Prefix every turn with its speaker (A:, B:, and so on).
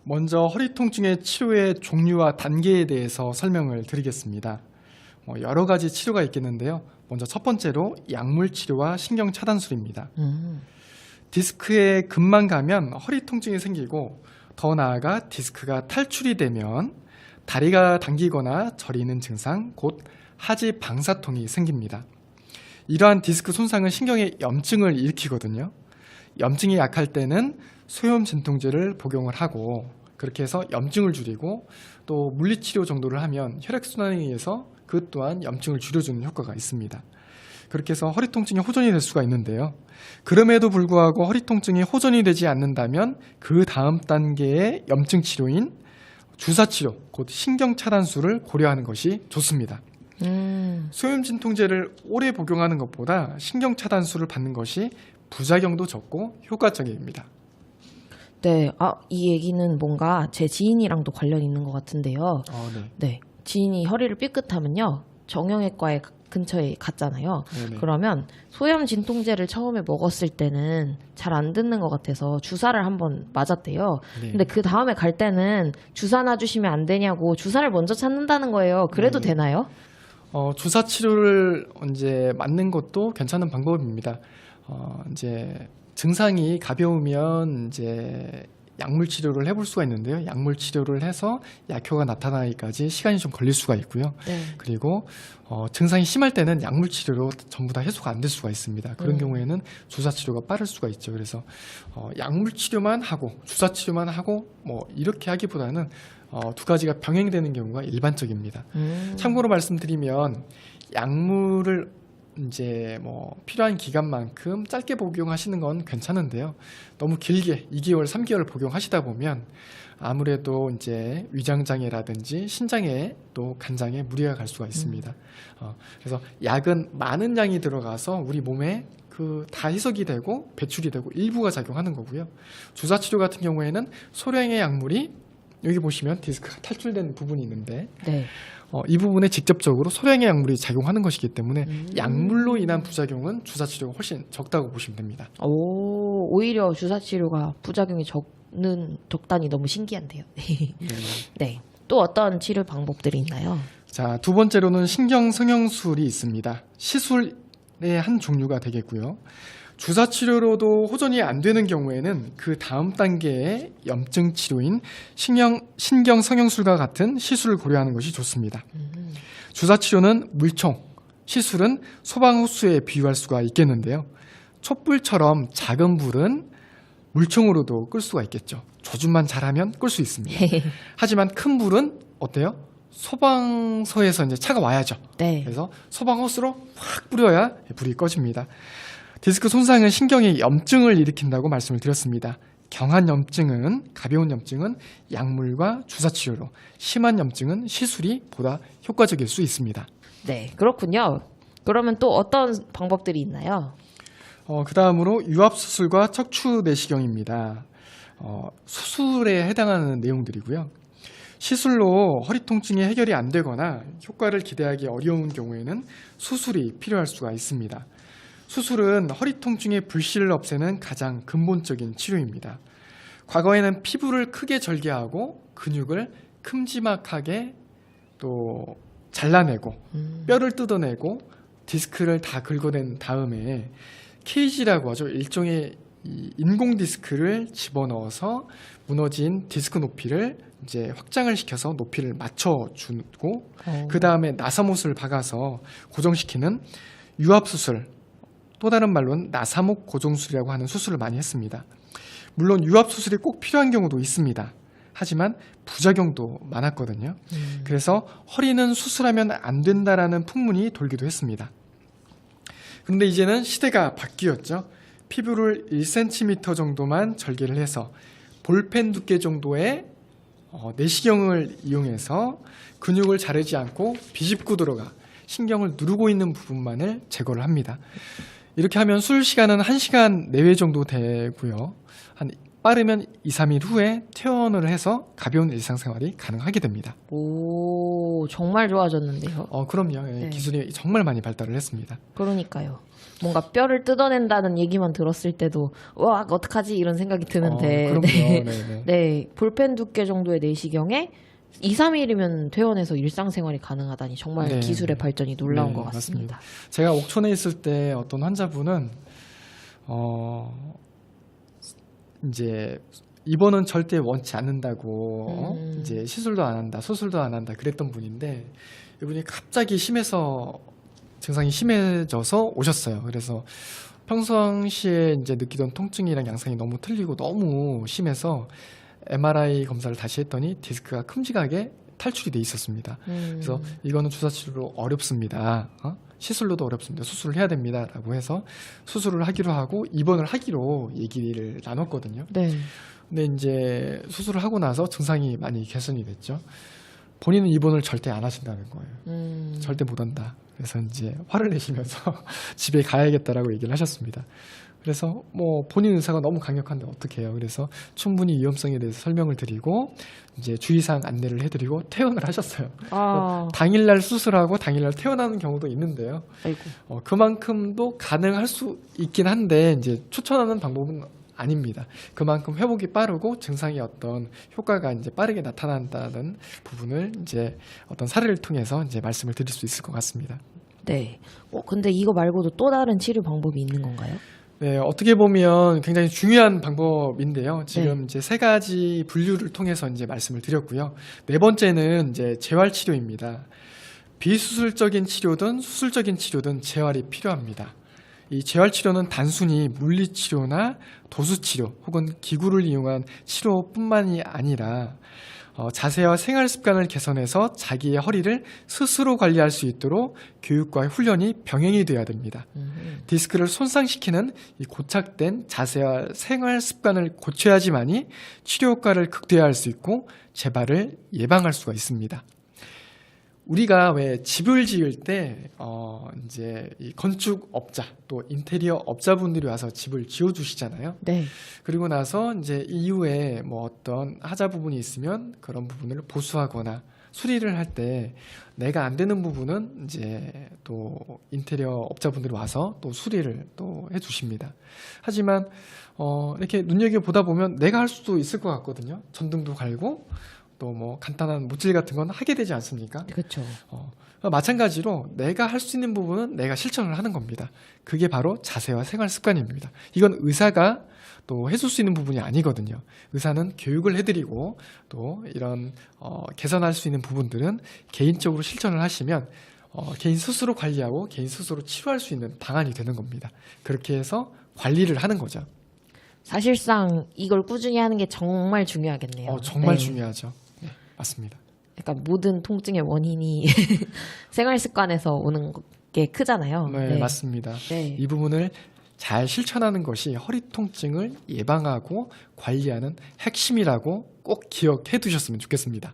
A: 먼저 허리 통증의 치료의 종류와 단계에 대해서 설명을 드리겠습니다. 여러 가지 치료가 있겠는데요. 먼저 첫 번째로 약물 치료와 신경 차단술입니다. 디스크에 금만 가면 허리 통증이 생기고 더 나아가 디스크가 탈출이 되면 다리가 당기거나 저리는 증상, 곧 하지 방사통이 생깁니다. 이러한 디스크 손상은 신경에 염증을 일으키거든요. 염증이 약할 때는 소염 진통제를 복용을 하고 그렇게 해서 염증을 줄이고 또 물리치료 정도를 하면 혈액순환에 의해서 그것 또한 염증을 줄여주는 효과가 있습니다. 그렇게 해서 허리 통증이 호전이 될 수가 있는데요. 그럼에도 불구하고 허리 통증이 호전이 되지 않는다면 그 다음 단계의 염증 치료인 주사치료, 곧 신경차단술을 고려하는 것이 좋습니다. 소염 진통제를 오래 복용하는 것보다 신경차단술을 받는 것이 부작용도 적고 효과적입니다.
B: 네, 이 얘기는 뭔가 제 지인이랑도 관련 있는 것 같은데요. 네, 지인이 허리를 삐끗하면요, 정형외과에 근처에 갔잖아요.
A: 네네.
B: 그러면 소염 진통제를 처음에 먹었을 때는 잘 안 듣는 것 같아서 주사를 한번 맞았대요.
A: 네.
B: 근데 그 다음에 갈 때는 주사 놔주시면 안 되냐고 주사를 먼저 찾는다는 거예요. 그래도
A: 네네.
B: 되나요?
A: 주사 치료를 이제 맞는 것도 괜찮은 방법입니다. 이제 증상이 가벼우면 이제 약물 치료를 해볼 수가 있는데요. 약물 치료를 해서 약효가 나타나기까지 시간이 좀 걸릴 수가 있고요.
B: 네.
A: 그리고 증상이 심할 때는 약물 치료로 전부 다 해소가 안 될 수가 있습니다. 그런 경우에는 주사 치료가 빠를 수가 있죠. 그래서 약물 치료만 하고 주사 치료만 하고 뭐 이렇게 하기보다는 두 가지가 병행되는 경우가 일반적입니다. 참고로 말씀드리면 약물을 이제 뭐 필요한 기간만큼 짧게 복용하시는 건 괜찮은데요. 너무 길게 2개월, 3개월 복용하시다 보면 아무래도 이제 위장장애라든지 신장에 또 간장에 무리가 갈 수가 있습니다. 그래서 약은 많은 양이 들어가서 우리 몸에 다 희석이 되고 배출이 되고 일부가 작용하는 거고요. 주사 치료 같은 경우에는 소량의 약물이 여기 보시면 디스크가 탈출된 부분이 있는데
B: 네.
A: 이 부분에 직접적으로 소량의 약물이 작용하는 것이기 때문에 약물로 인한 부작용은 주사 치료가 훨씬 적다고 보시면 됩니다.
B: 오히려 주사 치료가 부작용이 적다니 너무 신기한데요. 네. 또 어떤 치료 방법들이 있나요?
A: 자, 두 번째로는 신경 성형술이 있습니다. 시술의 한 종류가 되겠고요. 주사 치료로도 호전이 안 되는 경우에는 그 다음 단계의 염증 치료인 신경 성형술과 같은 시술을 고려하는 것이 좋습니다. 주사 치료는 물총, 시술은 소방호수에 비유할 수가 있겠는데요. 촛불처럼 작은 불은 물총으로도 끌 수가 있겠죠. 조준만 잘하면 끌 수 있습니다. 하지만 큰 불은 어때요? 소방서에서 이제 차가 와야죠.
B: 네.
A: 그래서 소방호스로 확 뿌려야 불이 꺼집니다. 디스크 손상은 신경에 염증을 일으킨다고 말씀을 드렸습니다. 경한 염증은, 가벼운 염증은 약물과 주사치료로, 심한 염증은 시술이 보다 효과적일 수 있습니다.
B: 네, 그렇군요. 그러면 또 어떤 방법들이 있나요?
A: 그 다음으로 유압수술과 척추내시경입니다. 수술에 해당하는 내용들이고요. 시술로 허리 통증이 해결이 안 되거나 효과를 기대하기 어려운 경우에는 수술이 필요할 수가 있습니다. 수술은 허리 통증의 불씨를 없애는 가장 근본적인 치료입니다. 과거에는 피부를 크게 절개하고 근육을 큼지막하게 또 잘라내고 뼈를 뜯어내고 디스크를 다 긁어낸 다음에 케이지라고 하죠. 일종의 인공 디스크를 집어넣어서 무너진 디스크 높이를 이제 확장을 시켜서 높이를 맞춰주고 그 다음에 나사못을 박아서 고정시키는 유압수술, 또 다른 말로는 나사목 고정술이라고 하는 수술을 많이 했습니다. 물론 유압수술이 꼭 필요한 경우도 있습니다. 하지만 부작용도 많았거든요. 그래서 허리는 수술하면 안 된다라는 풍문이 돌기도 했습니다. 그런데 이제는 시대가 바뀌었죠. 피부를 1cm 정도만 절개를 해서 볼펜 두께 정도의 내시경을 이용해서 근육을 자르지 않고 비집고 들어가 신경을 누르고 있는 부분만을 제거를 합니다. 이렇게 하면 수술 시간은 1시간 내외 정도 되고요. 빠르면 2, 3일 후에 퇴원을 해서 가벼운 일상생활이 가능하게 됩니다.
B: 오, 오, 정말 좋아졌는데요.
A: 그럼요. 예,
B: 네.
A: 기술이 정말 많이 발달을 했습니다.
B: 그러니까요. 뭔가 뼈를 뜯어낸다는 얘기만 들었을 때도 와, 어떡하지? 이런 생각이 드는데.
A: 그럼요.
B: 네.
A: 네네.
B: 네, 볼펜 두께 정도의 내시경에 2, 3일이면 퇴원해서 일상생활이 가능하다니 정말
A: 네.
B: 기술의 발전이 놀라운
A: 네,
B: 것 같습니다.
A: 제가 옥천에 있을 때 어떤 환자분은 이제 입원은 절대 원치 않는다고 이제 시술도 안 한다, 수술도 안 한다 그랬던 분인데 이분이 갑자기 증상이 심해져서 오셨어요. 그래서 평상시에 이제 느끼던 통증이랑 양상이 너무 틀리고 너무 심해서 MRI 검사를 다시 했더니 디스크가 큼직하게 탈출이 돼 있었습니다. 그래서 이거는 주사치료로 어렵습니다. 시술로도 어렵습니다. 수술을 해야 됩니다. 라고 해서 수술을 하기로 하고 입원을 하기로 얘기를 나눴거든요.
B: 네.
A: 근데 이제 수술을 하고 나서 증상이 많이 개선이 됐죠. 본인은 입원을 절대 안 하신다는 거예요. 절대 못 한다. 그래서 이제 화를 내시면서 집에 가야겠다라고 얘기를 하셨습니다. 그래서 뭐 본인 의사가 너무 강력한데 어떻게 해요? 그래서 충분히 위험성에 대해서 설명을 드리고 이제 주의사항 안내를 해드리고 퇴원을 하셨어요. 당일날 수술하고 당일날 퇴원하는 경우도 있는데요.
B: 아이고.
A: 그만큼도 가능할 수 있긴 한데 이제 추천하는 방법은 아닙니다. 그만큼 회복이 빠르고 증상이 어떤 효과가 이제 빠르게 나타난다는 부분을 이제 어떤 사례를 통해서 이제 말씀을 드릴 수 있을 것 같습니다.
B: 네. 근데 이거 말고도 또 다른 치료 방법이 있는 건가요?
A: 네, 어떻게 보면 굉장히 중요한 방법인데요. 지금
B: 네.
A: 이제 세 가지 분류를 통해서 이제 말씀을 드렸고요. 네 번째는 이제 재활 치료입니다. 비수술적인 치료든 수술적인 치료든 재활이 필요합니다. 이 재활 치료는 단순히 물리 치료나 도수 치료 혹은 기구를 이용한 치료뿐만이 아니라 자세와 생활 습관을 개선해서 자기의 허리를 스스로 관리할 수 있도록 교육과 훈련이 병행이 되어야 됩니다. 디스크를 손상시키는 이 고착된 자세와 생활 습관을 고쳐야지만이 치료 효과를 극대화할 수 있고 재발을 예방할 수가 있습니다. 우리가 왜 집을 지을 때 이제 이 건축업자 또 인테리어 업자분들이 와서 집을 지어주시잖아요.
B: 네.
A: 그리고 나서 이제 이후에 뭐 어떤 하자 부분이 있으면 그런 부분을 보수하거나 수리를 할 때 내가 안 되는 부분은 이제 또 인테리어 업자분들이 와서 또 수리를 또 해주십니다. 하지만 이렇게 눈여겨 보다 보면 내가 할 수도 있을 것 같거든요. 전등도 갈고 또 뭐 간단한 못질 같은 건 하게 되지 않습니까?
B: 그렇죠.
A: 마찬가지로 내가 할 수 있는 부분은 내가 실천을 하는 겁니다. 그게 바로 자세와 생활 습관입니다. 이건 의사가 또 해줄 수 있는 부분이 아니거든요. 의사는 교육을 해드리고 또 이런 개선할 수 있는 부분들은 개인적으로 실천을 하시면 개인 스스로 관리하고 개인 스스로 치료할 수 있는 방안이 되는 겁니다. 그렇게 해서 관리를 하는 거죠.
B: 사실상 이걸 꾸준히 하는 게 정말 중요하겠네요.
A: 정말
B: 네.
A: 중요하죠. 네, 맞습니다.
B: 약간 모든 통증의 원인이 생활 습관에서 오는 게 크잖아요.
A: 네, 맞습니다.
B: 네.
A: 이 부분을 잘 실천하는 것이 허리 통증을 예방하고 관리하는 핵심이라고 꼭 기억해 두셨으면 좋겠습니다.